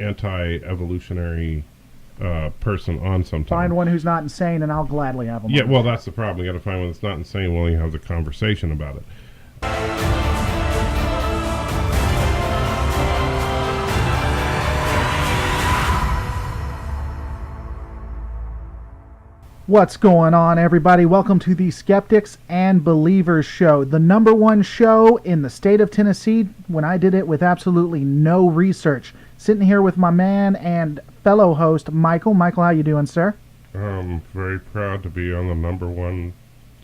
anti-evolutionary person on sometime. Find one who's not insane, and I'll gladly have them. Yeah, well, that's the problem. You got to find one that's not insane while you have the conversation about it. What's going on, everybody? Welcome to the Skeptics and Believers Show, the number one show in the state of Tennessee when I did it with absolutely no research. Sitting here with my man and fellow host, Michael. Michael, how you doing, sir? I'm very proud to be on the number one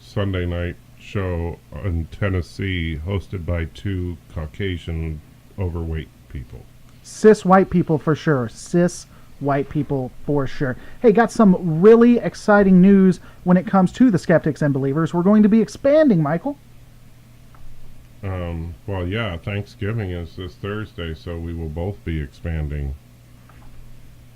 Sunday night show in Tennessee, hosted by two Caucasian overweight people. Cis white people for sure. Cis white people for sure. Hey, got some really exciting news when it comes to the Skeptics and Believers. We're going to be expanding, Michael. Well, yeah, Thanksgiving is this Thursday, so we will both be expanding.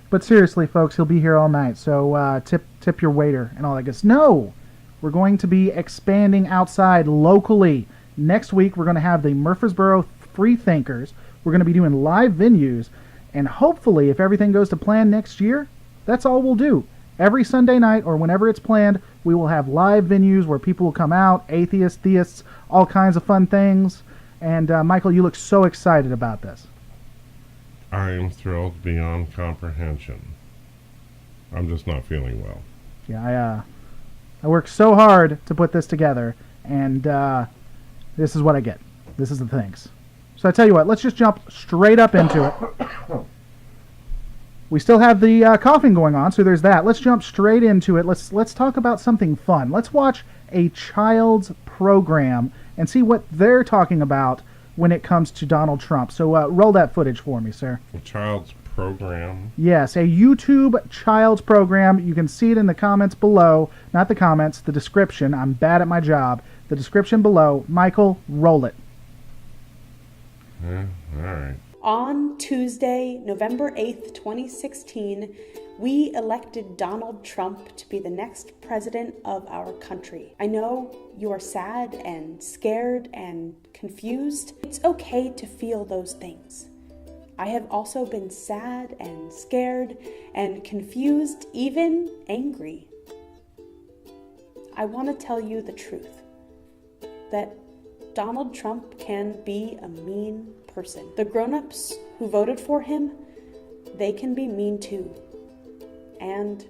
But seriously, folks, he'll be here all night, so tip your waiter and all that good stuff. No! We're going to be expanding outside locally. Next week, we're going to have the Murfreesboro Free Thinkers. We're going to be doing live venues. And hopefully, if everything goes to plan next year, that's all we'll do. Every Sunday night, or whenever it's planned, we will have live venues where people will come out, atheists, theists, all kinds of fun things. And Michael, you look so excited about this. I am thrilled beyond comprehension. I'm just not feeling well. Yeah, I worked so hard to put this together, and this is what I get. This is the things. So I tell you what, let's just jump straight up into it. We still have the coughing going on, so there's that. Let's jump straight into it. Let's talk about something fun. Let's watch a child's program and see what they're talking about when it comes to Donald Trump. So roll that footage for me, sir. A child's program? Yes, a YouTube child's program. You can see it in the comments below. Not the comments, the description. I'm bad at my job. The description below. Michael, roll it. Yeah, all right. On Tuesday, November 8th, 2016, we elected Donald Trump to be the next president of our country. I know you are sad and scared and confused. It's okay to feel those things. I have also been sad and scared and confused, even angry. I want to tell you the truth, that Donald Trump can be a mean person. The grown-ups who voted for him, they can be mean too. And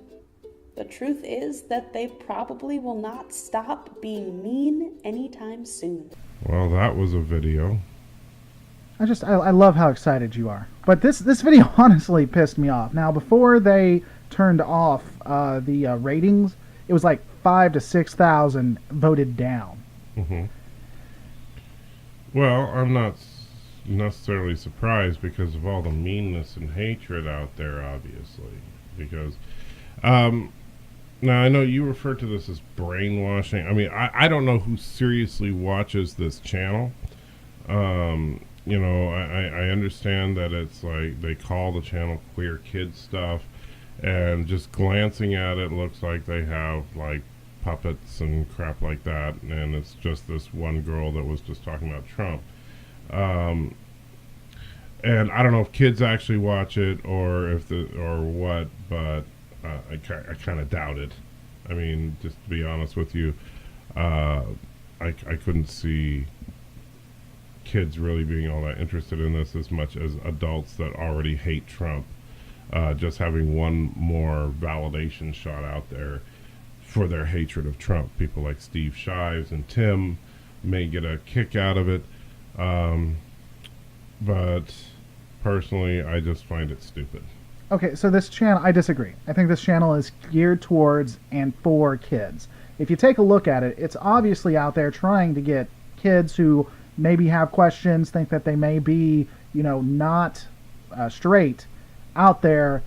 the truth is that they probably will not stop being mean anytime soon. Well, that was a video. I love how excited you are. But this video honestly pissed me off. Now, before they turned off the ratings, it was like 5,000 to 6,000 voted down. Mm-hmm. Well, I'm not necessarily surprised because of all the meanness and hatred out there, obviously. Because, now I know you refer to this as brainwashing. I mean, I don't know who seriously watches this channel. You know, I understand that it's like they call the channel Queer Kid Stuff, and just glancing at it looks like they have like puppets and crap like that, and it's just this one girl that was just talking about Trump. And I don't know if kids actually watch it or what, but I kind of doubt it. I mean, just to be honest with you, I couldn't see kids really being all that interested in this as much as adults that already hate Trump. Just having one more validation shot out there for their hatred of Trump. People like Steve Shives and Tim may get a kick out of it, but personally, I just find it stupid. Okay, so this channel, I disagree. I think this channel is geared towards and for kids. If you take a look at it, it's obviously out there trying to get kids who maybe have questions, think that they may be, not straight, out there,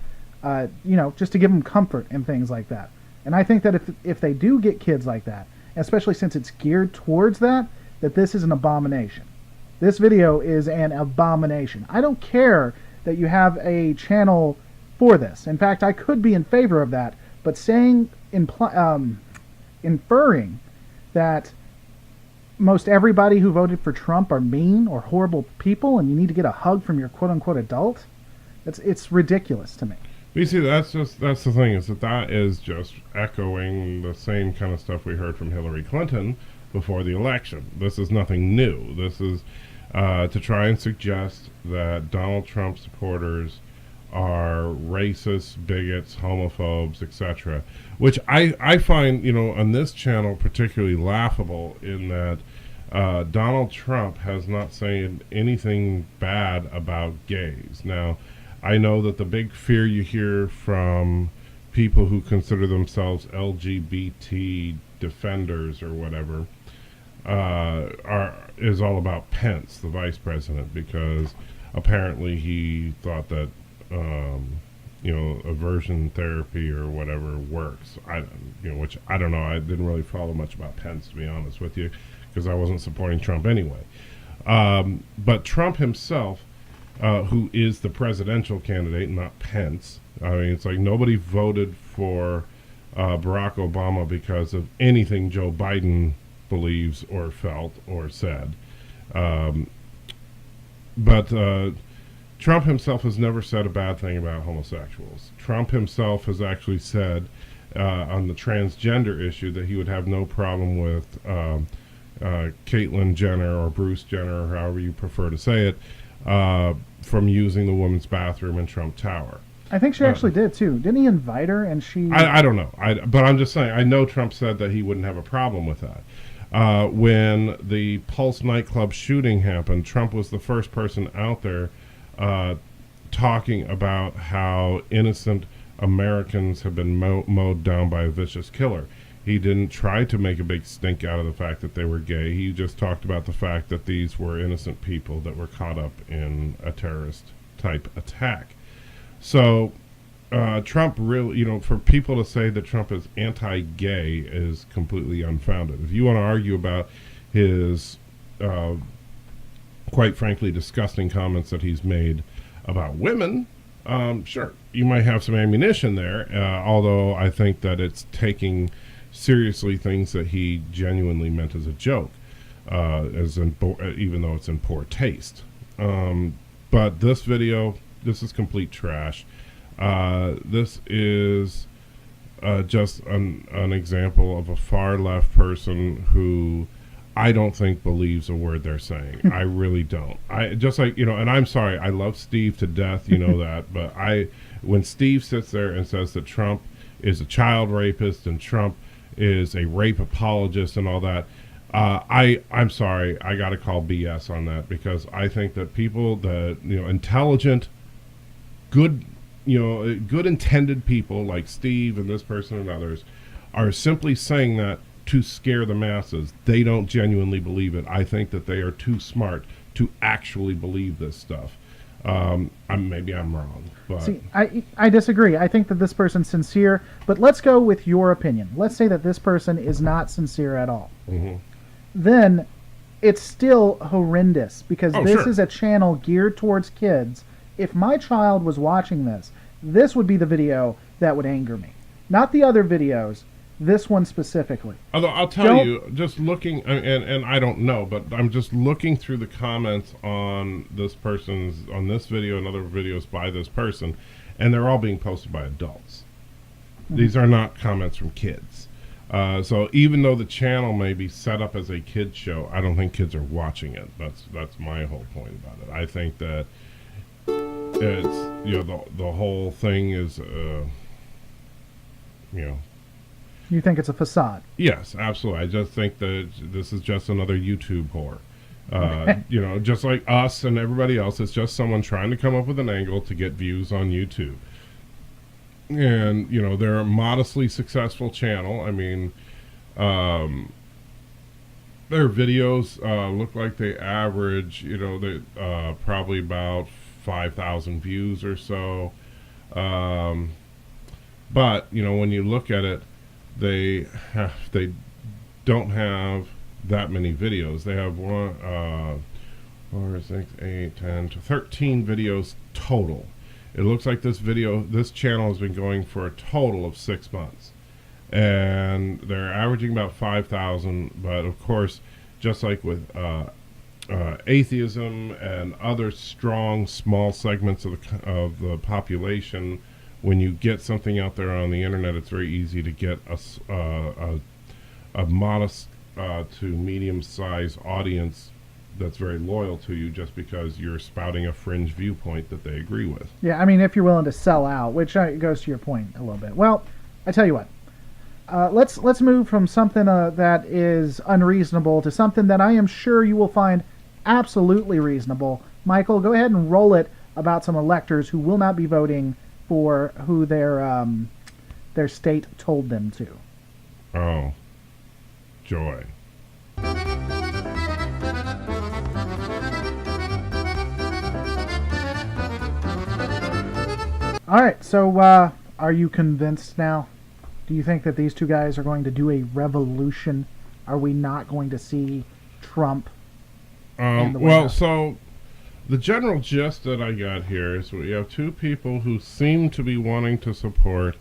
just to give them comfort and things like that. And I think that if they do get kids like that, especially since it's geared towards that this is an abomination. This video is an abomination. I don't care that you have a channel for this. In fact, I could be in favor of that, but inferring that most everybody who voted for Trump are mean or horrible people and you need to get a hug from your quote-unquote adult, It's ridiculous to me. You see, that's the thing, is that is just echoing the same kind of stuff we heard from Hillary Clinton before the election. This is nothing new. This is to try and suggest that Donald Trump supporters are racist, bigots, homophobes, etc., which I find, on this channel particularly laughable, in that Donald Trump has not said anything bad about gays. Now, I know that the big fear you hear from people who consider themselves LGBT defenders or whatever is all about Pence, the vice president, because apparently he thought that aversion therapy or whatever works. Which I don't know. I didn't really follow much about Pence, to be honest with you, because I wasn't supporting Trump anyway. But Trump himself, who is the presidential candidate, not Pence. I mean, it's like nobody voted for Barack Obama because of anything Joe Biden believes or felt or said. But Trump himself has never said a bad thing about homosexuals. Trump himself has actually said on the transgender issue that he would have no problem with Caitlyn Jenner or Bruce Jenner, or however you prefer to say it, from using the women's bathroom in Trump Tower. I think she actually did too. Didn't he invite her? And she... I don't know. But I'm just saying, I know Trump said that he wouldn't have a problem with that. When the Pulse nightclub shooting happened, Trump was the first person out there talking about how innocent Americans have been mowed down by a vicious killer. He didn't try to make a big stink out of the fact that they were gay. He just talked about the fact that these were innocent people that were caught up in a terrorist-type attack. So Trump really, for people to say that Trump is anti-gay is completely unfounded. If you want to argue about his, quite frankly, disgusting comments that he's made about women, sure, you might have some ammunition there, although I think that it's taking seriously things that he genuinely meant as a joke, even though it's in poor taste. But this video, this is complete trash. This is just an example of a far left person who I don't think believes a word they're saying. I really don't. I just like, and I'm sorry, I love Steve to death, that, but when Steve sits there and says that Trump is a child rapist and Trump is a rape apologist and all that, I'm sorry, I got to call BS on that, because I think that people that, intelligent, good intended people like Steve and this person and others are simply saying that to scare the masses. They don't genuinely believe it. I think that they are too smart to actually believe this stuff. Maybe I'm wrong. But see, I disagree. I think that this person's sincere, but let's go with your opinion. Let's say that this person is not sincere at all. Mm-hmm. Then it's still horrendous, because this sure. is a channel geared towards kids. If my child was watching this, this would be the video that would anger me. Not the other videos, this one specifically. Although I'll tell you, just looking, and I don't know, but I'm just looking through the comments on this video and other videos by this person, and they're all being posted by adults. Mm-hmm. These are not comments from kids. So even though the channel may be set up as a kids show, I don't think kids are watching it. That's my whole point about it. I think that it's, the whole thing is, You think it's a facade? Yes, absolutely. I just think that this is just another YouTube whore. Okay. Just like us and everybody else, it's just someone trying to come up with an angle to get views on YouTube. And, they're a modestly successful channel. I mean, their videos look like they average, they probably about 5,000 views or so. But, when you look at it, they don't have that many videos. They have 13 videos total. It looks like this channel has been going for a total of 6 months, and they're averaging about 5,000. But of course, just like with atheism and other strong small segments of the population. When you get something out there on the internet, it's very easy to get a modest to medium-sized audience that's very loyal to you just because you're spouting a fringe viewpoint that they agree with. Yeah, I mean, if you're willing to sell out, which goes to your point a little bit. Well, I tell you what, let's move from something that is unreasonable to something that I am sure you will find absolutely reasonable. Michael, go ahead and roll it about some electors who will not be voting for who their state told them to. Oh, joy. All right, so are you convinced now? Do you think that these two guys are going to do a revolution? Are we not going to see Trump? Well, so the general gist that I got here is we have two people who seem to be wanting to support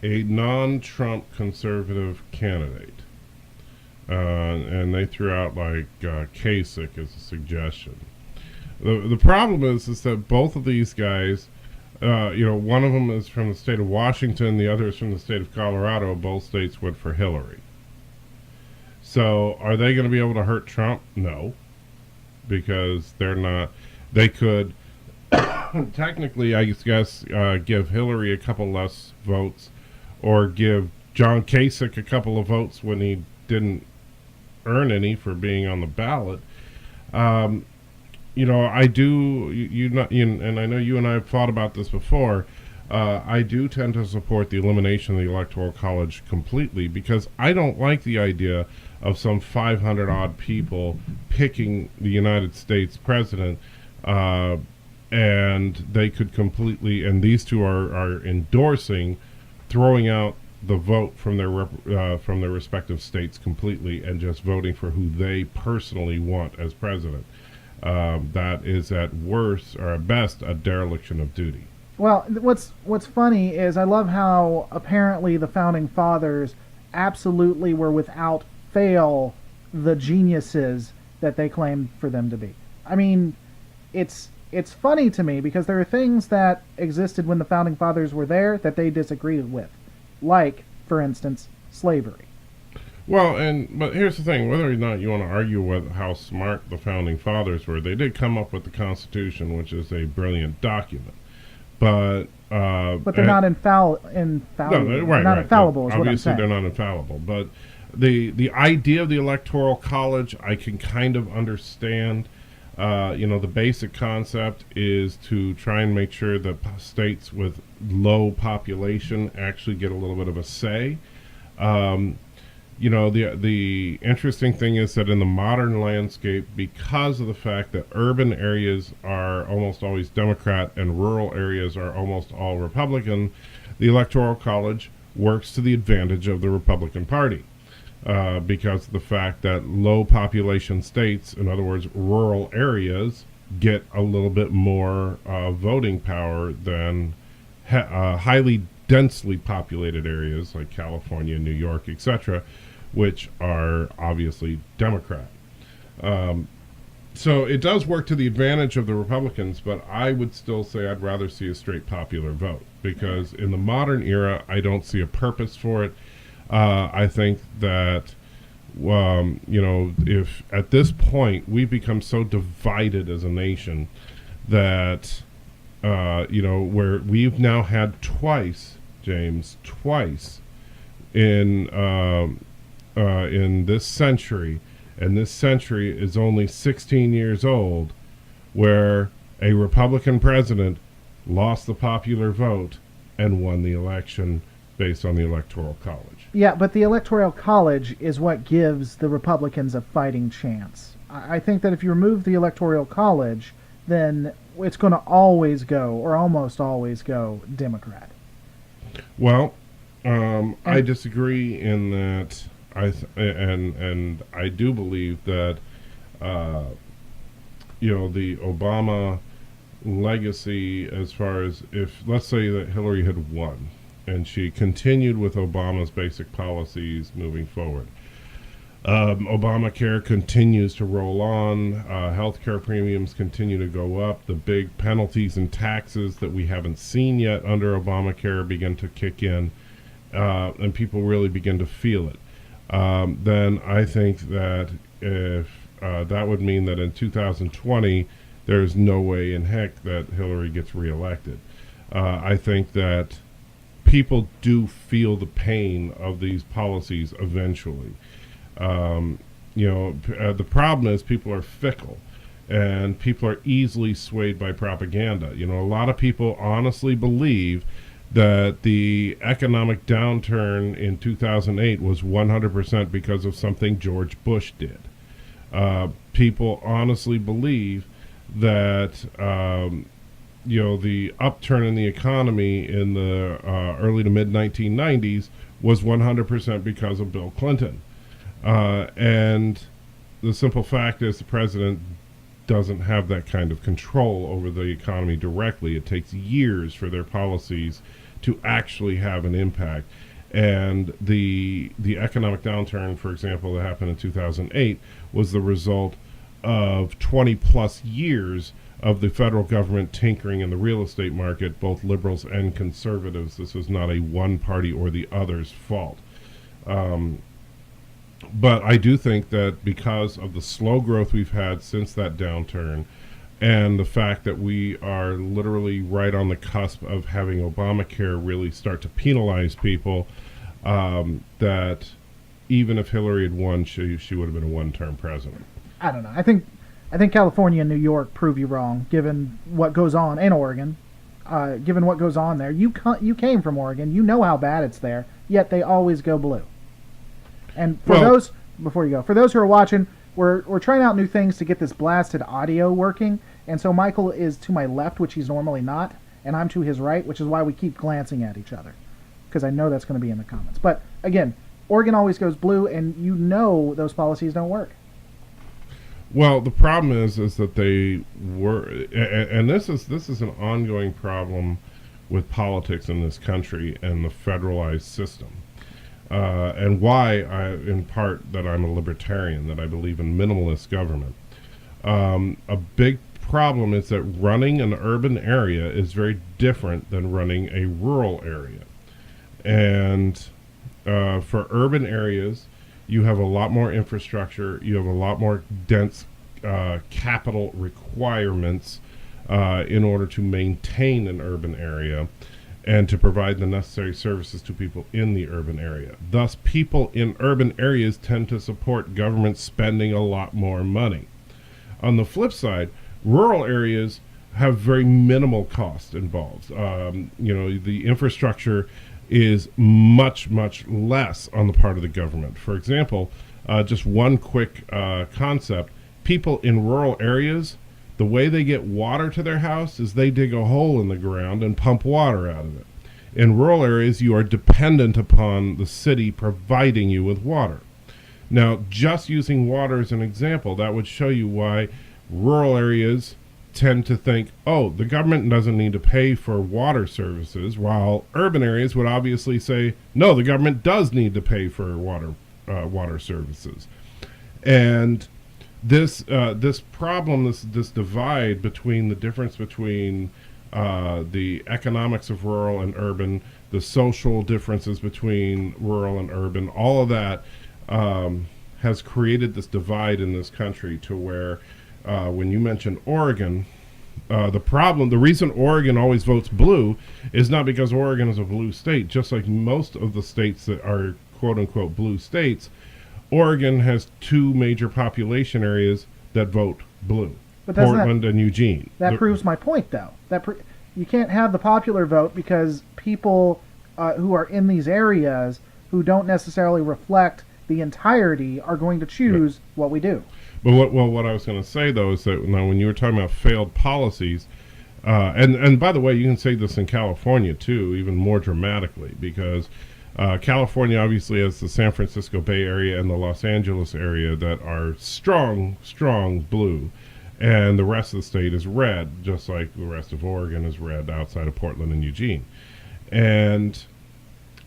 a non-Trump conservative candidate. And they threw out like Kasich as a suggestion. The problem is that both of these guys, one of them is from the state of Washington, the other is from the state of Colorado. Both states went for Hillary. So are they going to be able to hurt Trump? No, because they're not. They could technically, I guess, give Hillary a couple less votes, or give John Kasich a couple of votes when he didn't earn any for being on the ballot. I do, and I know you and I have thought about this before. I do tend to support the elimination of the Electoral College completely, because I don't like the idea of some 500 odd people picking the United States president, and they could completely, and these two are endorsing throwing out the vote from their respective states completely and just voting for who they personally want as president. That is at worst or at best a dereliction of duty. Well, what's funny is I love how apparently the founding fathers absolutely were without fail the geniuses that they claimed for them to be. I mean, it's funny to me because there are things that existed when the founding fathers were there that they disagreed with, like, for instance, slavery. Well, but here's the thing: whether or not you want to argue with how smart the founding fathers were, they did come up with the Constitution, which is a brilliant document. But they're not infallible. No, they're not infallible. Is what I'm saying. Obviously, they're not infallible. But the idea of the Electoral College, I can kind of understand. The basic concept is to try and make sure that states with low population actually get a little bit of a say. The interesting thing is that in the modern landscape, because of the fact that urban areas are almost always Democrat and rural areas are almost all Republican, the Electoral College works to the advantage of the Republican Party. Because of the fact that low population states, in other words, rural areas, get a little bit more voting power than highly densely populated areas like California, New York, etc., which are obviously Democrat. So it does work to the advantage of the Republicans, but I would still say I'd rather see a straight popular vote, because in the modern era, I don't see a purpose for it. I think that, if at this point we've become so divided as a nation that, where we've now had twice, James, in this century, and this century is only 16 years old, where a Republican president lost the popular vote and won the election based on the Electoral College. Yeah, but the Electoral College is what gives the Republicans a fighting chance. I think that if you remove the Electoral College, then it's going to always go, or almost always go, Democrat. Well, I disagree in that and I do believe that the Obama legacy, as far as, if let's say that Hillary had won and she continued with Obama's basic policies moving forward, Obamacare continues to roll on. Healthcare premiums continue to go up. The big penalties and taxes that we haven't seen yet under Obamacare begin to kick in, and people really begin to feel it. Then I think that if that would mean that in 2020, there's no way in heck that Hillary gets reelected. I think that people do feel the pain of these policies eventually. The problem is people are fickle, and people are easily swayed by propaganda. A lot of people honestly believe that the economic downturn in 2008 was 100% because of something George Bush did. People honestly believe that the upturn in the economy in the early to mid 1990s was 100% because of Bill Clinton. And the simple fact is the president doesn't have that kind of control over the economy directly. It takes years for their policies to actually have an impact. And the economic downturn, for example, that happened in 2008 was the result of 20 plus years of the federal government tinkering in the real estate market, both liberals and conservatives. This was not a one party or the other's fault. But I do think that because of the slow growth we've had since that downturn, and the fact that we are literally right on the cusp of having Obamacare really start to penalize people, that even if Hillary had won, she would have been a one-term president. I don't know. I think California and New York prove you wrong, given what goes on in Oregon. Given what goes on there, you came from Oregon. You know how bad it's there. Yet they always go blue. And for those who are watching, we're trying out new things to get this blasted audio working. And so Michael is to my left, which he's normally not, and I'm to his right, which is why we keep glancing at each other, because I know that's going to be in the comments. But again, Oregon always goes blue, and those policies don't work. Well, the problem is that they were, and this is an ongoing problem with politics in this country and the federalized system. And why, in part, that I'm a libertarian, that I believe in minimalist government. A big problem is that running an urban area is very different than running a rural area. And for urban areas, you have a lot more infrastructure, you have a lot more dense capital requirements in order to maintain an urban area and to provide the necessary services to people in the urban area. Thus, people in urban areas tend to support government spending a lot more money. On the flip side, rural areas have very minimal cost involved. The infrastructure is much, much less on the part of the government. For example, just one quick concept, people in rural areas, the way they get water to their house is they dig a hole in the ground and pump water out of it. In rural areas, you are dependent upon the city providing you with water. Now, just using water as an example, that would show you why rural areas tend to think, oh, the government doesn't need to pay for water services, while urban areas would obviously say, no, the government does need to pay for water services. And this problem, this divide between the difference between the economics of rural and urban, the social differences between rural and urban, all of that has created this divide in this country to where when you mention Oregon, the reason Oregon always votes blue is not because Oregon is a blue state. Just like most of the states that are quote-unquote blue states, Oregon has two major population areas that vote blue, Portland and Eugene. That proves my point, though. You can't have the popular vote because people who are in these areas who don't necessarily reflect the entirety are going to choose what we do. But what I was going to say, though, is that now when you were talking about failed policies, and by the way, you can say this in California, too, even more dramatically, because California obviously has the San Francisco Bay Area and the Los Angeles area that are strong blue, and the rest of the state is red, just like the rest of Oregon is red outside of Portland and Eugene. And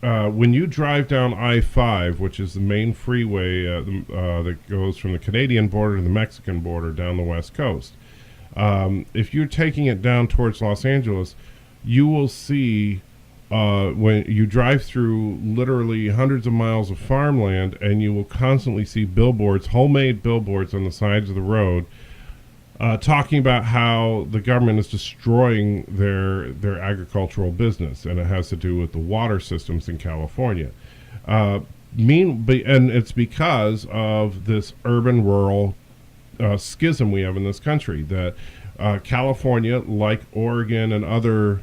when you drive down I-5, which is the main freeway that goes from the Canadian border to the Mexican border down the west coast, if you're taking it down towards Los Angeles, you will see when you drive through literally hundreds of miles of farmland, and you will constantly see billboards, homemade billboards on the sides of the road, talking about how the government is destroying their agricultural business, and it has to do with the water systems in California. And it's because of this urban-rural schism we have in this country, that California, like Oregon and other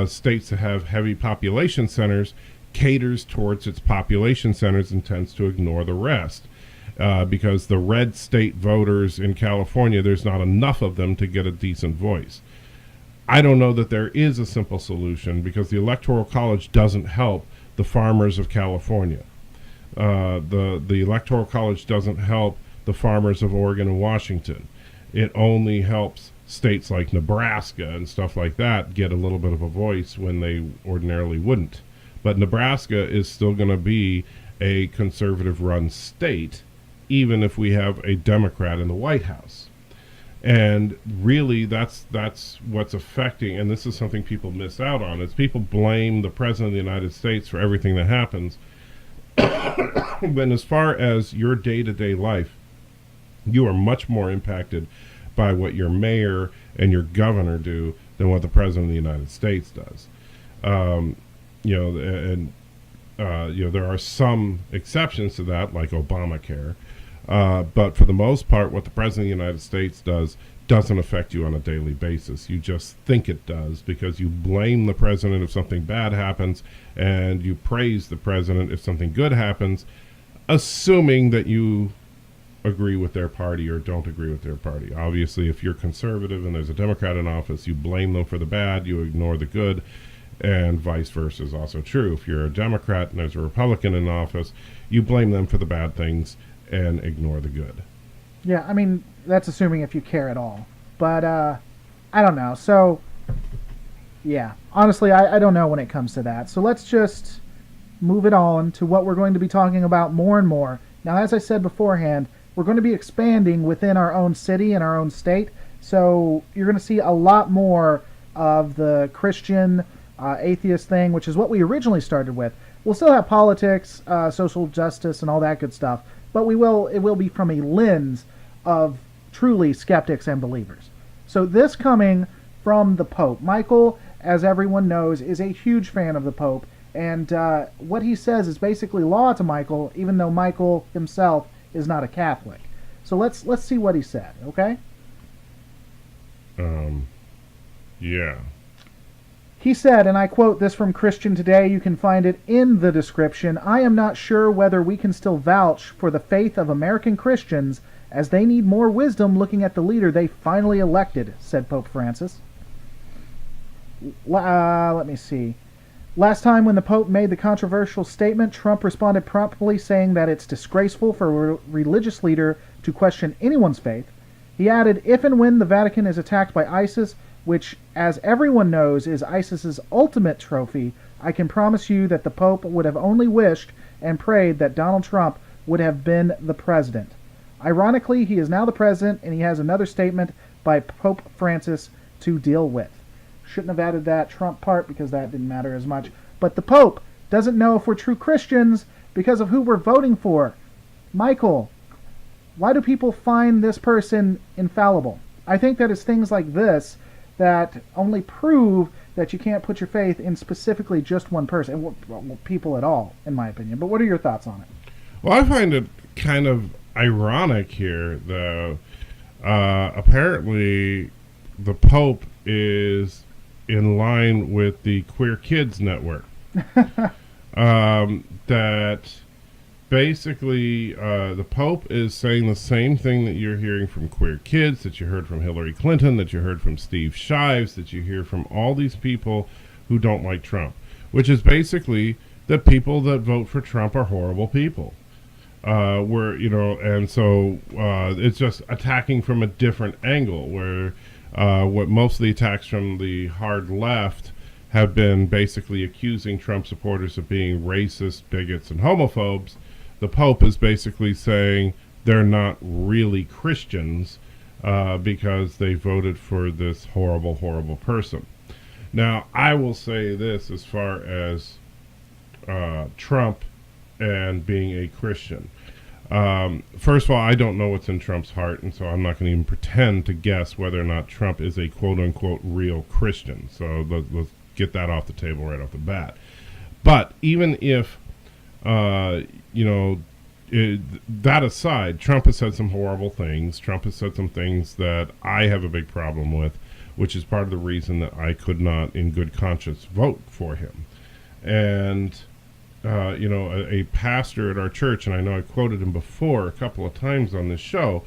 states that have heavy population centers, caters towards its population centers and tends to ignore the rest. Because the red state voters in California, there's not enough of them to get a decent voice. I don't know that there is a simple solution, because the Electoral College doesn't help the farmers of California. The Electoral College doesn't help the farmers of Oregon and Washington. It only helps states like Nebraska and stuff like that get a little bit of a voice when they ordinarily wouldn't. But Nebraska is still going to be a conservative-run state, even if we have a Democrat in the White House. And really, that's what's affecting, and this is something people miss out on, is people blame the President of the United States for everything that happens. But as far as your day-to-day life, you are much more impacted by what your mayor and your governor do than what the President of the United States does. There are some exceptions to that, like Obamacare. But for the most part, what the President of the United States does doesn't affect you on a daily basis. You just think it does, because you blame the President if something bad happens, and you praise the President if something good happens, assuming that you agree with their party or don't agree with their party. Obviously, if you're conservative and there's a Democrat in office, you blame them for the bad, you ignore the good, and vice versa is also true. If you're a Democrat and there's a Republican in office, you blame them for the bad things and ignore the good. Yeah, I mean, that's assuming if you care at all. But, I don't know. So, yeah, honestly, I don't know when it comes to that. So let's just move it on to what we're going to be talking about more and more. Now, as I said beforehand, we're going to be expanding within our own city and our own state. So you're going to see a lot more of the Christian atheist thing, which is what we originally started with. We'll still have politics, social justice, and all that good stuff. But it will be from a lens of truly skeptics and believers. So this coming from the Pope. Michael, as everyone knows, is a huge fan of the Pope. And what he says is basically law to Michael, even though Michael himself is not a Catholic. So let's see what he said, okay? Yeah. He said, and I quote this from Christian Today, you can find it in the description, "I am not sure whether we can still vouch for the faith of American Christians, as they need more wisdom looking at the leader they finally elected," said Pope Francis. Let me see. Last time when the Pope made the controversial statement, Trump responded promptly saying that it's disgraceful for a religious leader to question anyone's faith. He added, "If and when the Vatican is attacked by ISIS, which, as everyone knows, is ISIS's ultimate trophy, I can promise you that the Pope would have only wished and prayed that Donald Trump would have been the president." Ironically, he is now the president, and he has another statement by Pope Francis to deal with. Shouldn't have added that Trump part because that didn't matter as much. But the Pope doesn't know if we're true Christians because of who we're voting for. Michael, why do people find this person infallible? I think that it's things like this that only prove that you can't put your faith in specifically just one person, well, people at all, in my opinion. But what are your thoughts on it? Well, I find it kind of ironic here, though. Apparently, the Pope is in line with the Queer Kids Network. That basically the Pope is saying the same thing that you're hearing from queer kids, that you heard from Hillary Clinton, that you heard from Steve Shives, that you hear from all these people who don't like Trump, which is basically that people that vote for Trump are horrible people. And so it's just attacking from a different angle, where what most of the attacks from the hard left have been basically accusing Trump supporters of being racist, bigots, and homophobes, the Pope is basically saying they're not really Christians because they voted for this horrible, horrible person. Now, I will say this as far as Trump and being a Christian. First of all, I don't know what's in Trump's heart, and so I'm not going to even pretend to guess whether or not Trump is a quote-unquote real Christian. So let's get that off the table right off the bat. But even if, that aside, Trump has said some horrible things. Trump has said some things that I have a big problem with, which is part of the reason that I could not, in good conscience, vote for him. And a pastor at our church, and I know I quoted him before a couple of times on this show,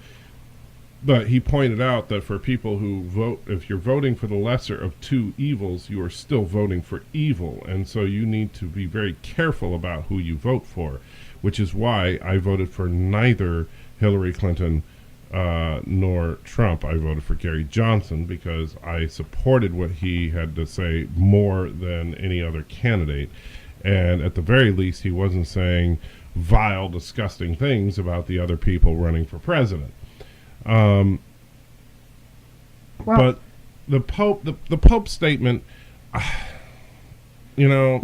but he pointed out that for people who vote, if you're voting for the lesser of two evils, you are still voting for evil. And so you need to be very careful about who you vote for, which is why I voted for neither Hillary Clinton nor Trump. I voted for Gary Johnson because I supported what he had to say more than any other candidate. And at the very least, he wasn't saying vile, disgusting things about the other people running for president. But the Pope's statement, on the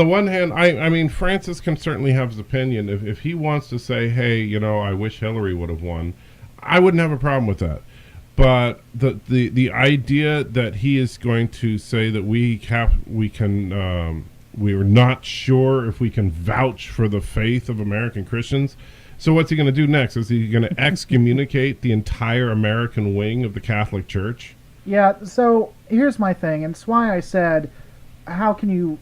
one hand, I mean, Francis can certainly have his opinion. If he wants to say, hey, I wish Hillary would have won, I wouldn't have a problem with that. But the idea that he is going to say that we're not sure if we can vouch for the faith of American Christians. So what's he going to do next? Is he going to excommunicate the entire American wing of the Catholic Church? Yeah, so here's my thing, and it's why I said, how can you...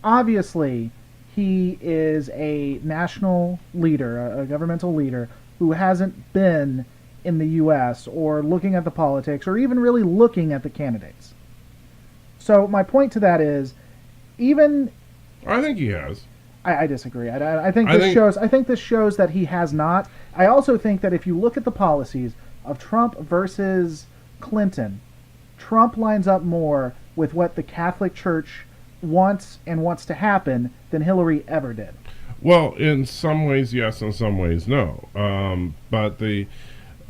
Obviously, he is a national leader, a governmental leader, who hasn't been in the U.S. or looking at the politics or even really looking at the candidates. So my point to that is, even... I think he has. I disagree. I think this shows that he has not. I also think that if you look at the policies of Trump versus Clinton, Trump lines up more with what the Catholic Church wants to happen than Hillary ever did. Well, in some ways, yes. In some ways, no. But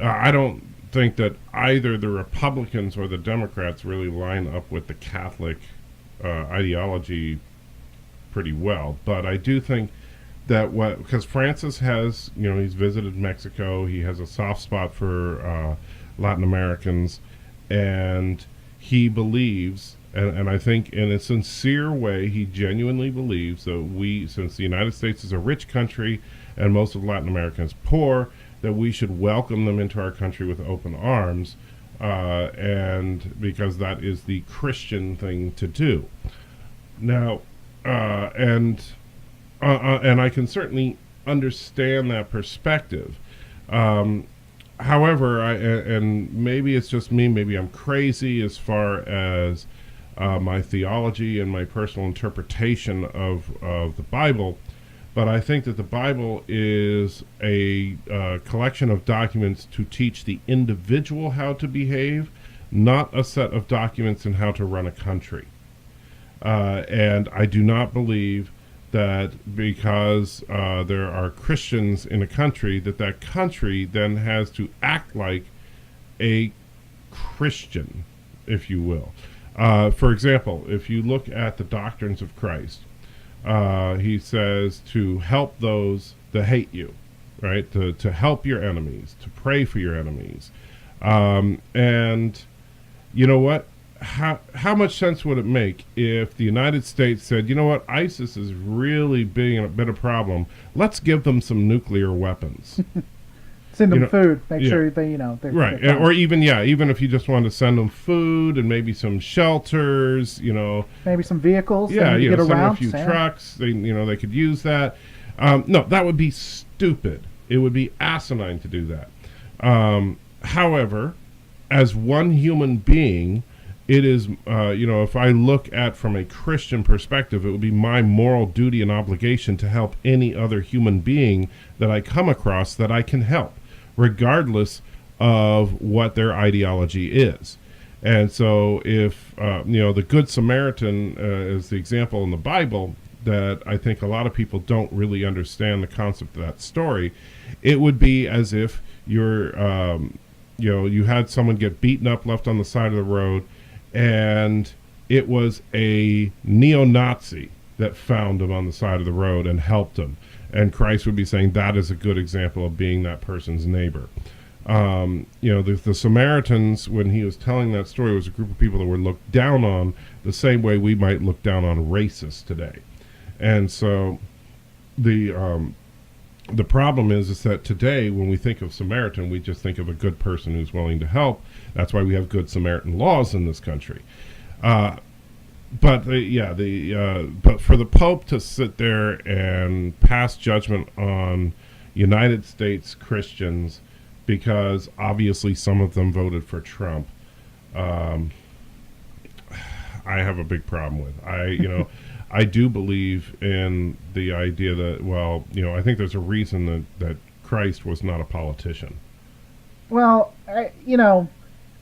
I don't think that either the Republicans or the Democrats really line up with the Catholic ideology pretty well. But I do think that because Francis has, he's visited Mexico, he has a soft spot for Latin Americans, and he believes, and I think in a sincere way, he genuinely believes that since the United States is a rich country and most of Latin America is poor, that we should welcome them into our country with open arms, and because that is the Christian thing to do. Now, and I can certainly understand that perspective. However, and maybe it's just me, maybe I'm crazy as far as my theology and my personal interpretation of the Bible, but I think that the Bible is a collection of documents to teach the individual how to behave, not a set of documents in how to run a country. And I do not believe that because there are Christians in a country, that country then has to act like a Christian, if you will. For example, if you look at the doctrines of Christ, he says to help those that hate you, right? To help your enemies, to pray for your enemies. And you know what? How much sense would it make if the United States said, you know what, ISIS is really being a bit of a problem. Let's give them some nuclear weapons. Send them food. Make sure they, they're right. They're or even if you just wanted to send them food and maybe some shelters, maybe some vehicles. Yeah, to get send them around. a few trucks. They could use that. No, that would be stupid. It would be asinine to do that. However, as one human being, it is, if I look at from a Christian perspective, it would be my moral duty and obligation to help any other human being that I come across that I can help, regardless of what their ideology is. And so if, the Good Samaritan is the example in the Bible that I think a lot of people don't really understand the concept of that story, it would be as if you had someone get beaten up, left on the side of the road, and it was a neo-Nazi that found him on the side of the road and helped him. And Christ would be saying that is a good example of being that person's neighbor. The Samaritans, when he was telling that story, was a group of people that were looked down on the same way we might look down on racists today. And so the problem is that today, when we think of Samaritan, we just think of a good person who's willing to help. That's why we have good Samaritan laws in this country. But for the Pope to sit there and pass judgment on United States Christians because obviously some of them voted for Trump, I have a big problem with. I do believe in the idea that, I think there's a reason that Christ was not a politician. Well, I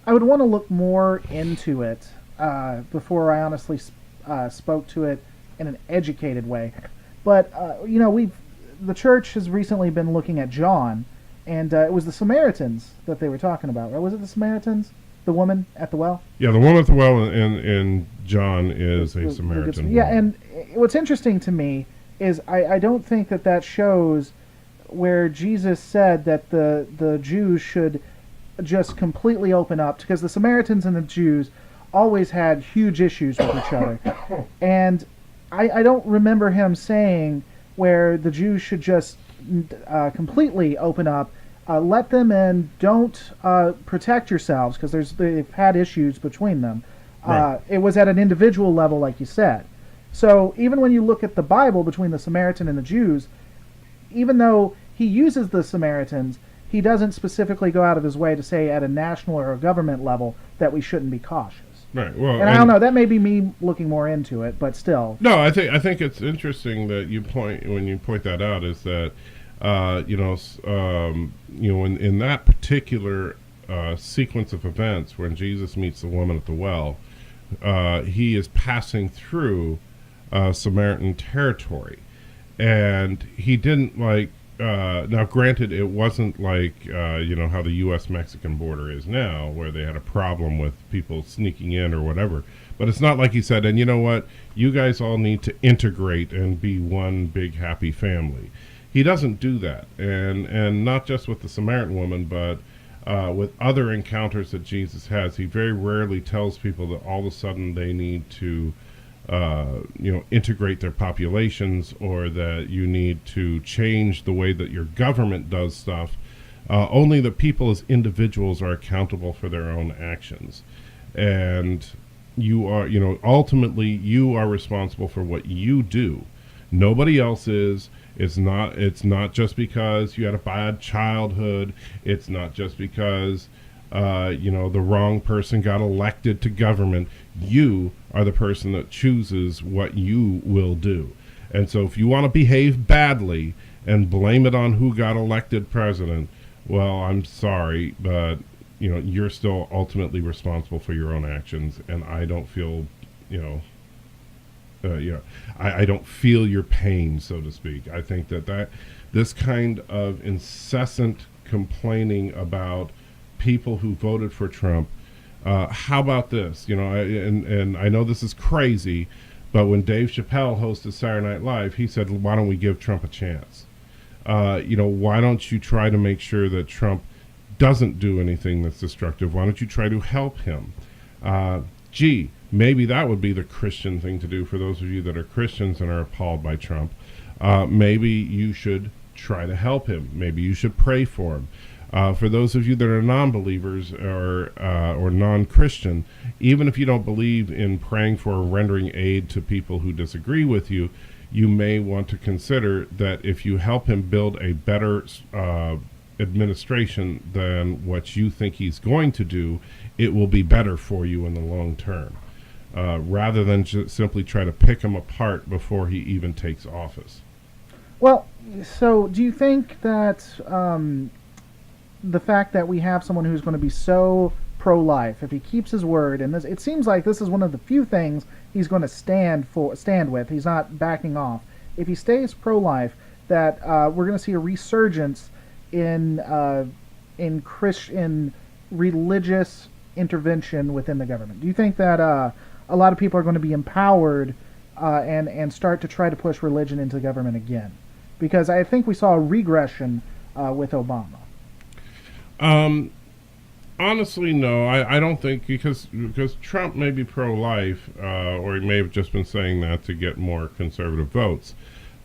would want to look more into it before I honestly spoke to it in an educated way. But, the church has recently been looking at John, and it was the Samaritans that they were talking about, right? Was it the Samaritans? The woman at the well? Yeah, the woman at the well in John is a Samaritan. Yeah, and what's interesting to me is I don't think that shows where Jesus said that the Jews should just completely open up, because the Samaritans and the Jews always had huge issues with each other. And I don't remember him saying where the Jews should just completely open up. Let them in. Don't protect yourselves, because they've had issues between them. Right. It was at an individual level, like you said. So even when you look at the Bible between the Samaritan and the Jews, even though he uses the Samaritans, he doesn't specifically go out of his way to say at a national or a government level that we shouldn't be cautious. Right. Well, and I don't know. That may be me looking more into it, but still. No, I think it's interesting that when you point that out is that. In that particular sequence of events when Jesus meets the woman at the well, he is passing through Samaritan territory, and he didn't now granted, it wasn't like how the U.S.-Mexican border is now, where they had a problem with people sneaking in or whatever. But it's not like he said, and you know what, you guys all need to integrate and be one big happy family. He doesn't do that, and not just with the Samaritan woman, but with other encounters that Jesus has. He very rarely tells people that all of a sudden they need to, integrate their populations, or that you need to change the way that your government does stuff. Only the people as individuals are accountable for their own actions, and you are, ultimately you are responsible for what you do. Nobody else is. It's not just because you had a bad childhood. It's not just because the wrong person got elected to government. You are the person that chooses what you will do. And so if you want to behave badly and blame it on who got elected president, well, I'm sorry, but you're still ultimately responsible for your own actions, and I don't feel I don't feel your pain, so to speak. I think that this kind of incessant complaining about people who voted for Trump. How about this? And I know this is crazy, but when Dave Chappelle hosted Saturday Night Live, he said, "Why don't we give Trump a chance? Why don't you try to make sure that Trump doesn't do anything that's destructive? Why don't you try to help him?" Maybe that would be the Christian thing to do for those of you that are Christians and are appalled by Trump. Maybe you should try to help him. Maybe you should pray for him. For those of you that are non-believers or non-Christian, even if you don't believe in praying for or rendering aid to people who disagree with you, you may want to consider that if you help him build a better administration than what you think he's going to do, it will be better for you in the long term. Rather than just simply try to pick him apart before he even takes office. Well, so do you think that the fact that we have someone who's going to be so pro-life, if he keeps his word, and it seems like this is one of the few things he's going to stand with. He's not backing off. If he stays pro-life, that we're going to see a resurgence in religious intervention within the government. Do you think that a lot of people are going to be empowered and start to try to push religion into government again? Because I think we saw a regression with Obama. Honestly, no. I don't think, because Trump may be pro-life, or he may have just been saying that to get more conservative votes,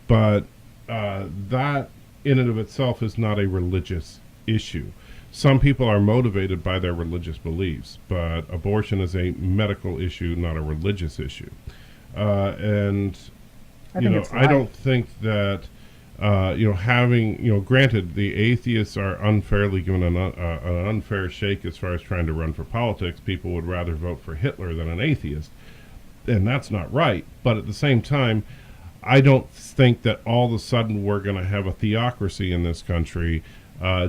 but that in and of itself is not a religious issue. Some people are motivated by their religious beliefs, but abortion is a medical issue, not a religious issue. And I don't think that granted, the atheists are unfairly given an unfair shake as far as trying to run for politics. People would rather vote for Hitler than an atheist, and that's not right. But at the same time, I don't think that all of a sudden we're going to have a theocracy in this country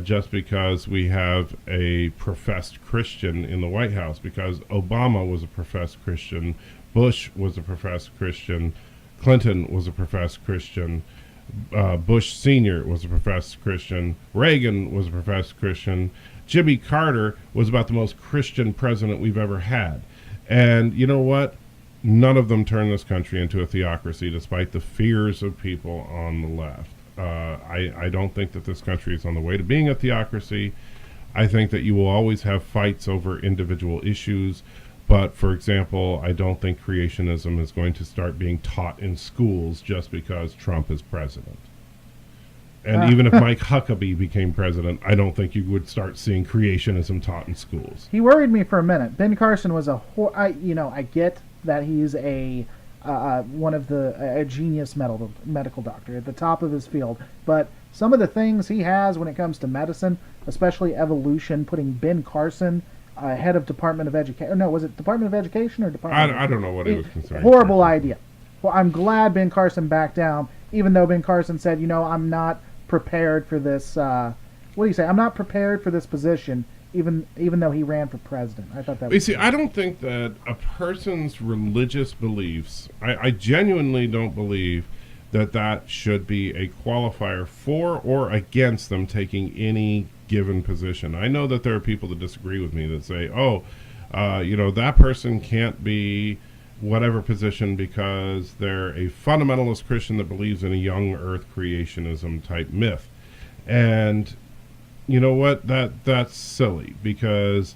just because we have a professed Christian in the White House, because Obama was a professed Christian, Bush was a professed Christian, Clinton was a professed Christian, Bush Sr. was a professed Christian, Reagan was a professed Christian, Jimmy Carter was about the most Christian president we've ever had. And you know what? None of them turned this country into a theocracy, despite the fears of people on the left. I don't think that this country is on the way to being a theocracy. I think that you will always have fights over individual issues. But, for example, I don't think creationism is going to start being taught in schools just because Trump is president. And even if Mike Huckabee became president, I don't think you would start seeing creationism taught in schools. He worried me for a minute. Ben Carson was I get that he's a genius medical doctor at the top of his field, but some of the things he has when it comes to medicine, especially evolution, putting Ben Carson head of Department of Education. No, was it Department of Education or Department? I don't know what he was concerned. Horrible idea. Well, I'm glad Ben Carson backed down, even though Ben Carson said, I'm not prepared for this. What do you say? I'm not prepared for this position, even though he ran for president. I thought that was... I don't think that a person's religious beliefs, I genuinely don't believe that should be a qualifier for or against them taking any given position. I know that there are people that disagree with me that say, that person can't be whatever position because they're a fundamentalist Christian that believes in a young earth creationism type myth. And you know what? That's silly, because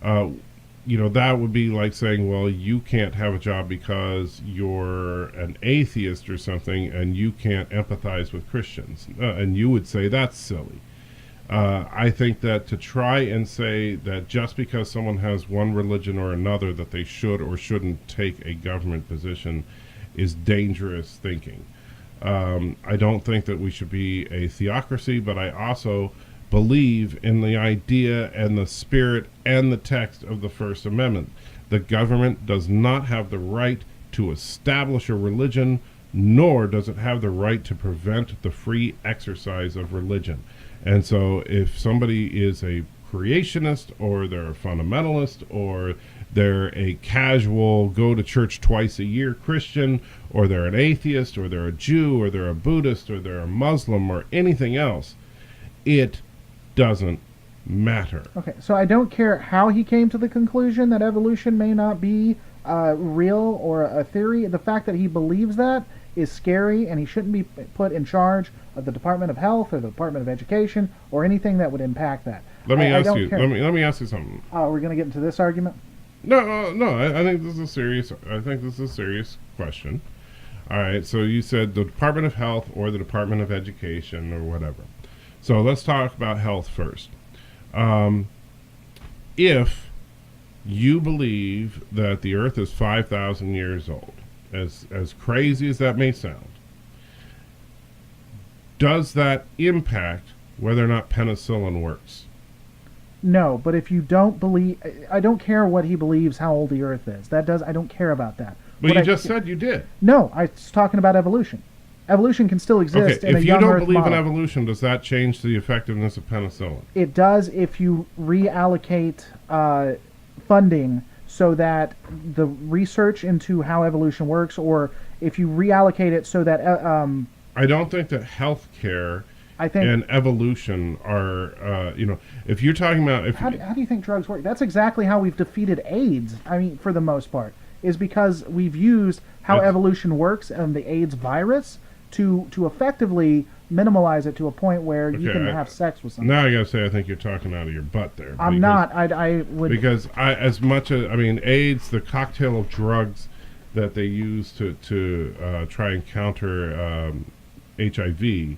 that would be like saying, well, you can't have a job because you're an atheist or something and you can't empathize with Christians. And you would say that's silly. I think that to try and say that just because someone has one religion or another that they should or shouldn't take a government position is dangerous thinking. I don't think that we should be a theocracy, but I also believe in the idea and the spirit and the text of the First Amendment. The government does not have the right to establish a religion, nor does it have the right to prevent the free exercise of religion. And so if somebody is a creationist, or they're a fundamentalist, or they're a casual go to church twice a year Christian, or they're an atheist, or they're a Jew, or they're a Buddhist, or they're a Muslim, or anything else, it doesn't matter. Okay, so I don't care how he came to the conclusion that evolution may not be real or a theory. The fact that he believes that is scary, and he shouldn't be put in charge of the Department of Health or the Department of Education or anything that would impact that. Let me ask you something. Oh, we're going to get into this argument? No. I think this is a serious question. All right. So you said the Department of Health or the Department of Education or whatever. So let's talk about health first. If you believe that the Earth is 5,000 years old, as crazy as that may sound, does that impact whether or not penicillin works? No, but if you don't believe, I don't care what he believes how old the Earth is. I don't care about that. But you just said you did. No, I was talking about evolution. Evolution can still exist in a young Earth model. If you don't believe in evolution, does that change the effectiveness of penicillin? It does if you reallocate funding so that the research into how evolution works, or if you reallocate it so that I don't think that healthcare I think and evolution are, if you're talking about, how do you think drugs work? That's exactly how we've defeated AIDS. I mean, for the most part, is because we've used how evolution works and the AIDS virus to effectively minimalize it to a point where you can have sex with someone. Now I gotta say, I think you're talking out of your butt there. I'm not. I would, because as much as AIDS, the cocktail of drugs that they use to try and counter HIV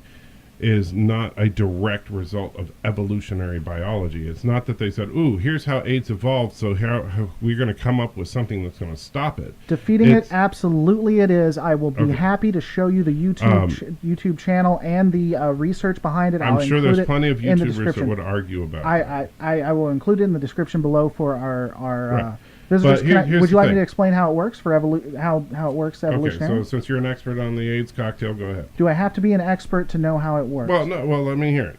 is not a direct result of evolutionary biology. It's not that they said, "Ooh, here's how AIDS evolved, so how we're going to come up with something that's going to stop it." Defeating it, absolutely it is. I will be happy to show you the YouTube channel and the research behind it. I'm sure there's plenty of YouTubers that would argue about it. I will include it in the description below for our right. visitors. Would you like me to explain how it works for how it works evolutionarily? Okay, so since you're an expert on the AIDS cocktail, go ahead. Do I have to be an expert to know how it works? Well, no. Well, let me hear it.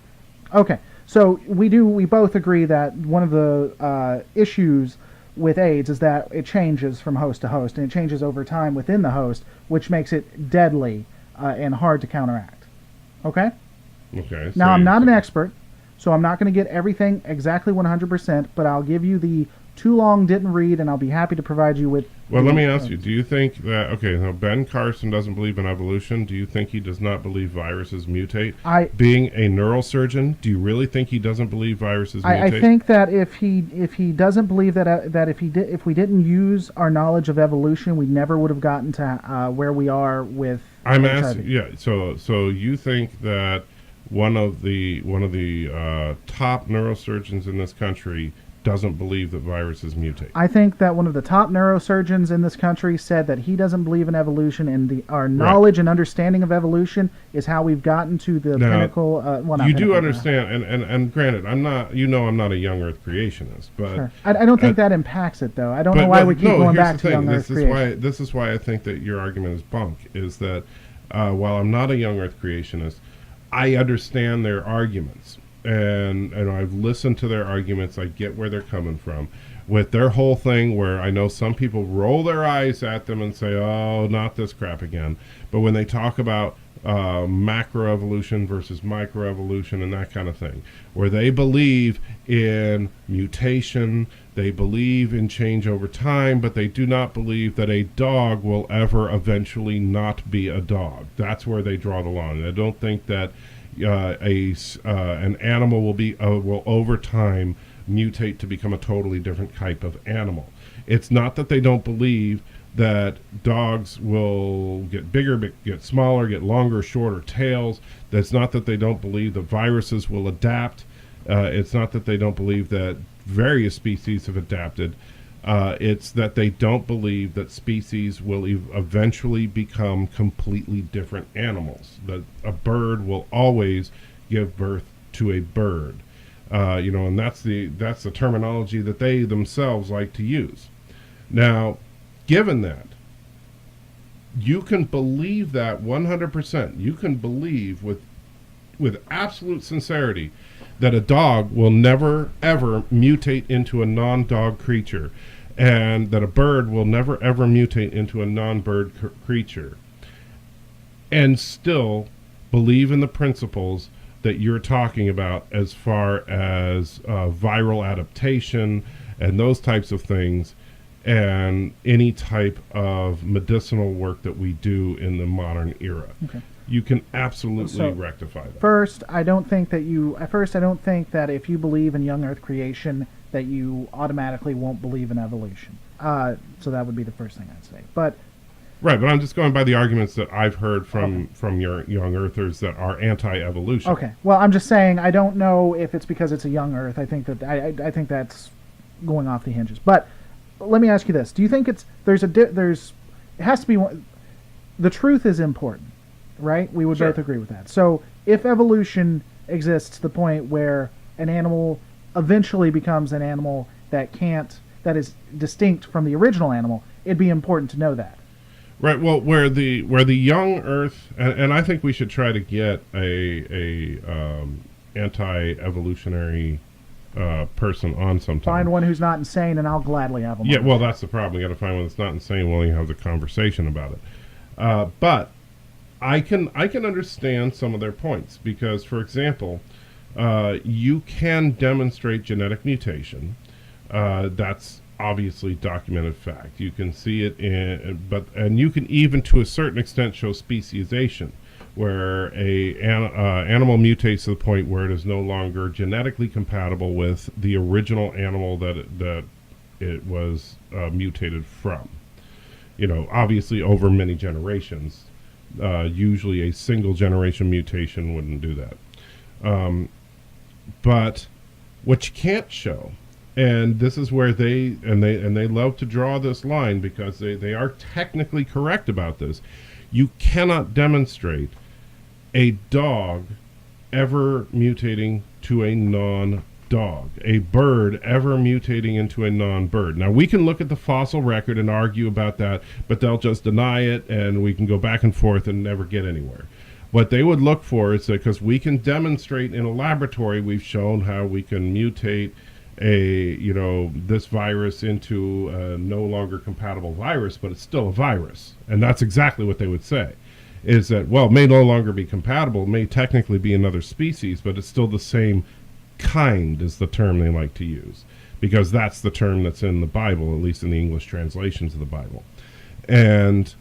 Okay, so we both agree that one of the issues with AIDS is that it changes from host to host, and it changes over time within the host, which makes it deadly and hard to counteract. Okay? Okay. Now, I'm not an expert, so I'm not going to get everything exactly 100%, but I'll give you the too long didn't read, and I'll be happy to provide you with... Well, let me ask you, do you think that... Okay, now Ben Carson doesn't believe in evolution. Do you think he does not believe viruses mutate? Being a neurosurgeon, do you really think he doesn't believe viruses mutate? I think that if he doesn't believe that if we didn't use our knowledge of evolution, we never would have gotten to where we are with I'm HIV. asking, yeah, so you think that one of the top neurosurgeons in this country doesn't believe that viruses mutate? I think that one of the top neurosurgeons in this country said that he doesn't believe in evolution, and our knowledge and understanding of evolution is how we've gotten to the pinnacle. You do understand, and granted, I'm not a young Earth creationist, but sure. I don't think that impacts it, though. I don't know why we keep going back to young Earth creation. This is why I think that your argument is bunk. Is that while I'm not a young Earth creationist, I understand their arguments. And I've listened to their arguments. I get where they're coming from with their whole thing, where I know some people roll their eyes at them and say, "Oh, not this crap again." But when they talk about macroevolution versus microevolution and that kind of thing, where they believe in mutation, they believe in change over time, but they do not believe that a dog will ever eventually not be a dog. That's where they draw the line. I don't think that an animal will over time mutate to become a totally different type of animal. It's not that they don't believe that dogs will get bigger, get smaller, get longer, shorter tails. That's not that they don't believe that viruses will adapt. It's not that they don't believe that various species have adapted. It's that they don't believe that species will eventually become completely different animals. That a bird will always give birth to a bird, and that's the terminology that they themselves like to use. Now, given that, you can believe that 100%. You can believe with absolute sincerity that a dog will never, ever mutate into a non-dog creature, and that a bird will never, ever mutate into a non-bird creature, and still believe in the principles that you're talking about as far as viral adaptation and those types of things, and any type of medicinal work that we do in the modern era. Okay. You can absolutely rectify that. First, I don't think that if you believe in young Earth creation, that you automatically won't believe in evolution. So that would be the first thing I'd say. But I'm just going by the arguments that I've heard from your young Earthers that are anti-evolution. Okay. Well, I'm just saying I don't know if it's because it's a young Earth. I think that that's going off the hinges. But let me ask you this: do you think it has to be one? The truth is important. Right? We would both agree with that. So if evolution exists to the point where an animal eventually becomes an animal that is distinct from the original animal, it'd be important to know that. Right. Well, where the young Earth, and I think we should try to get a anti-evolutionary person on sometime. Find one who's not insane, and I'll gladly have them. Yeah, on. well, that's the problem. You got to find one that's not insane, willing to have the conversation about it. But I can understand some of their points because, for example, you can demonstrate genetic mutation. That's obviously documented fact. You can see it and you can even, to a certain extent, show speciation, where animal mutates to the point where it is no longer genetically compatible with the original animal that it was mutated from. Obviously over many generations. Usually a single generation mutation wouldn't do that. But what you can't show, and this is where they love to draw this line because they are technically correct about this, you cannot demonstrate a dog ever mutating to a non-dog, a bird ever mutating into a non-bird. Now, we can look at the fossil record and argue about that, but they'll just deny it, and we can go back and forth and never get anywhere. What they would look for is that because we can demonstrate in a laboratory, we've shown how we can mutate this virus into a no longer compatible virus, but it's still a virus. And that's exactly what they would say, is that, well, it may no longer be compatible, it may technically be another species, but it's still the same kind is the term they like to use, because that's the term that's in the Bible, at least in the English translations of the Bible. And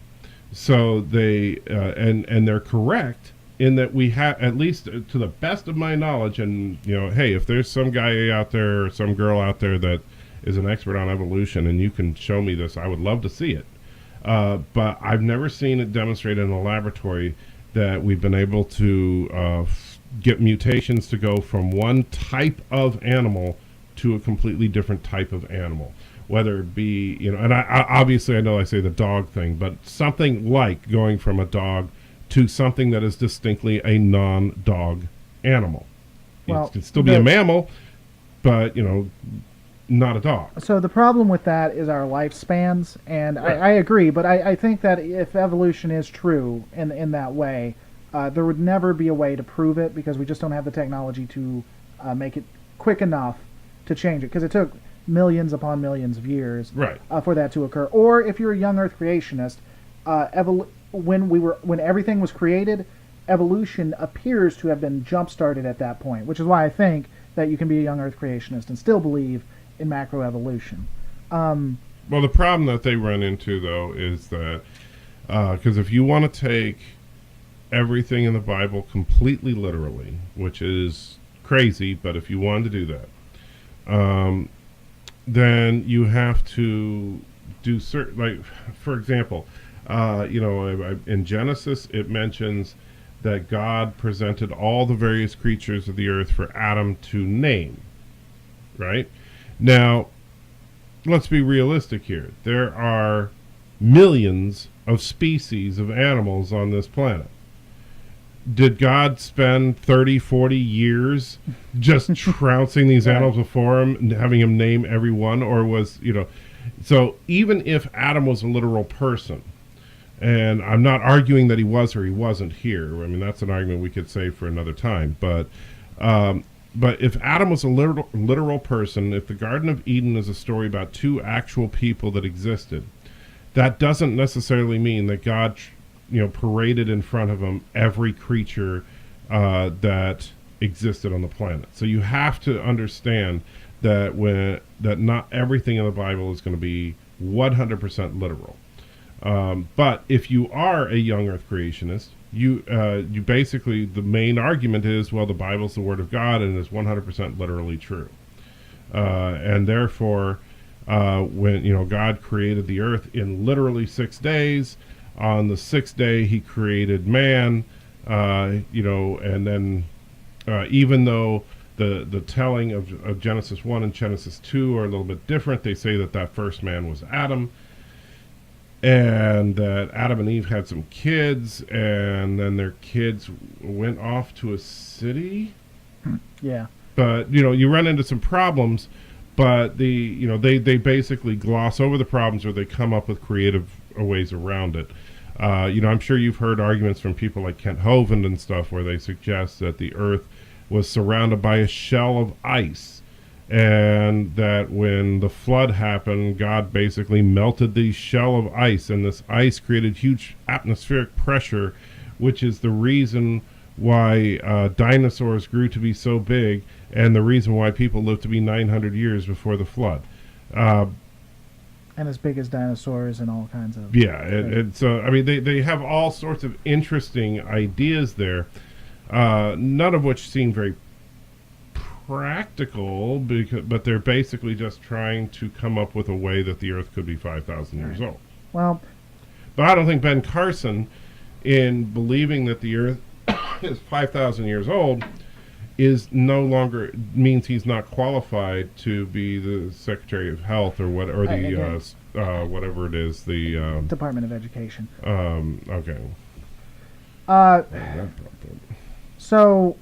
so they, and they're correct in that we have, at least to the best of my knowledge, and, hey, if there's some guy out there or some girl out there that is an expert on evolution and you can show me this, I would love to see it. But I've never seen it demonstrated in a laboratory that we've been able to get mutations to go from one type of animal to a completely different type of animal. Whether it be, and I obviously I know I say the dog thing, but something like going from a dog to something that is distinctly a non-dog animal. Well, it can still be a mammal, but, not a dog. So the problem with that is our lifespans, and right. I agree, but I think that if evolution is true in that way, there would never be a way to prove it because we just don't have the technology to make it quick enough to change it, because it took millions upon millions of years right. For that to occur. Or if you're a young Earth creationist, when everything was created, evolution appears to have been jump-started at that point, which is why I think that you can be a young Earth creationist and still believe in macroevolution. Well, the problem that they run into, though, is that because if you want to take everything in the Bible completely literally, which is crazy, but if you wanted to do that, then you have to do certain, like, for example, in Genesis, it mentions that God presented all the various creatures of the earth for Adam to name, right? Now, let's be realistic here. There are millions of species of animals on this planet. Did God spend 30, 40 years just trouncing these animals before him and having him name every one? Or was, so even if Adam was a literal person, and I'm not arguing that he was or he wasn't here. I mean, that's an argument we could say for another time. But if Adam was a literal person, if the Garden of Eden is a story about two actual people that existed, that doesn't necessarily mean that God, paraded in front of him every creature that existed on the planet. So you have to understand that not everything in the Bible is going to be 100% literal. But if you are a young Earth creationist, you basically, the main argument is, well, the Bible's the Word of God and is 100% literally true. And therefore, when, God created the earth in literally 6 days, on the sixth day he created man, and then even though the telling of Genesis 1 and Genesis 2 are a little bit different, they say that first man was Adam, and that Adam and Eve had some kids, and then their kids went off to a city. Yeah. But, you run into some problems, but they basically gloss over the problems, or they come up with creative ways around it. I'm sure you've heard arguments from people like Kent Hovind and stuff where they suggest that the earth was surrounded by a shell of ice, and that when the flood happened, God basically melted the shell of ice, and this ice created huge atmospheric pressure, which is the reason why dinosaurs grew to be so big, and the reason why people lived to be 900 years before the flood. And as big as dinosaurs and all kinds of... Yeah, and so, I mean, they have all sorts of interesting ideas there, none of which seem very practical, but they're basically just trying to come up with a way that the Earth could be 5,000 years old. Well, but I don't think Ben Carson, in believing that the Earth is 5,000 years old, is no longer means he's not qualified to be the Secretary of Health or what, or the whatever it is, the Department of Education. Okay. So,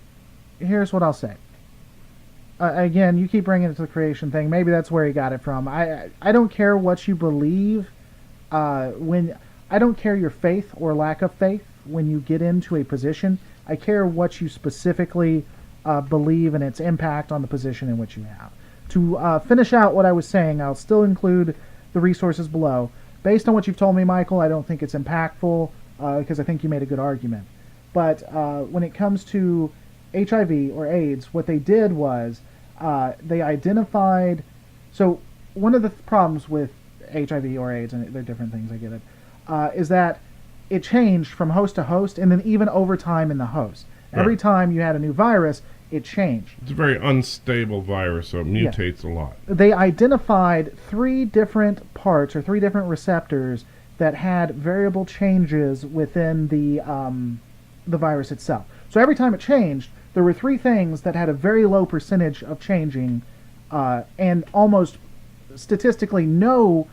here's what I'll say. Again, you keep bringing it to the creation thing. Maybe that's where he got it from. I don't care what you believe. I don't care your faith or lack of faith when you get into a position. I care what you specifically believe and its impact on the position in which you have. To finish out what I was saying, I'll still include the resources below. Based on what you've told me, Michael, I don't think it's impactful because I think you made a good argument. But when it comes to HIV or AIDS, what they did was they identified... So one of the problems with HIV or AIDS, and they're different things, I get it, is that it changed from host to host and then even over time in the host. Right. Every time you had a new virus, it changed. It's a very unstable virus, so it mutates a lot. They identified 3 different parts or 3 different receptors that had variable changes within the virus itself. So every time it changed, there were 3 things that had a very low percentage of changing and almost statistically no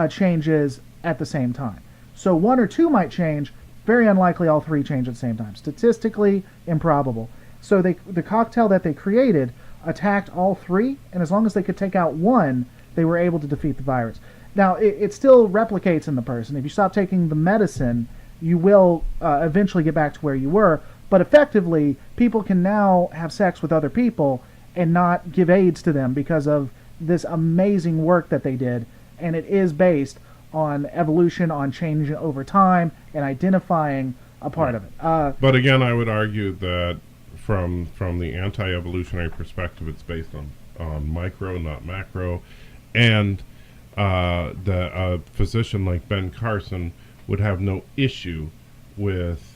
changes at the same time. So 1 or 2 might change, very unlikely all 3 change at the same time. Statistically improbable. So the cocktail that they created attacked all 3, and as long as they could take out 1, they were able to defeat the virus. Now, it still replicates in the person. If you stop taking the medicine, you will eventually get back to where you were, but effectively, people can now have sex with other people and not give AIDS to them because of this amazing work that they did, and it is based on evolution, on change over time, and identifying a part of it. But again, I would argue that from the anti-evolutionary perspective, it's based on micro, not macro, and a physician like Ben Carson would have no issue with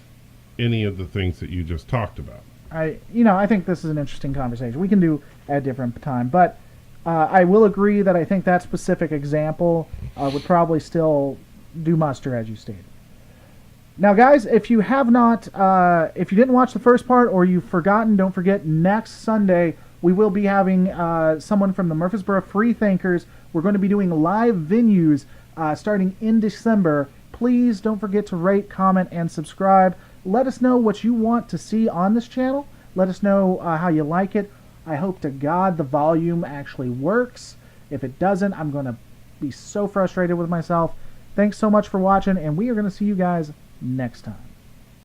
any of the things that you just talked about. I think this is an interesting conversation. We can do at a different time, but I will agree that I think that specific example would probably still do muster, as you stated. Now, guys, if you have not, if you didn't watch the first part or you've forgotten, don't forget, next Sunday we will be having someone from the Murfreesboro Freethinkers. We're going to be doing live venues starting in December. Please don't forget to rate, comment, and subscribe. Let us know what you want to see on this channel. Let us know how you like it. I hope to God the volume actually works. If it doesn't, I'm going to be so frustrated with myself. Thanks so much for watching, and we are going to see you guys next time.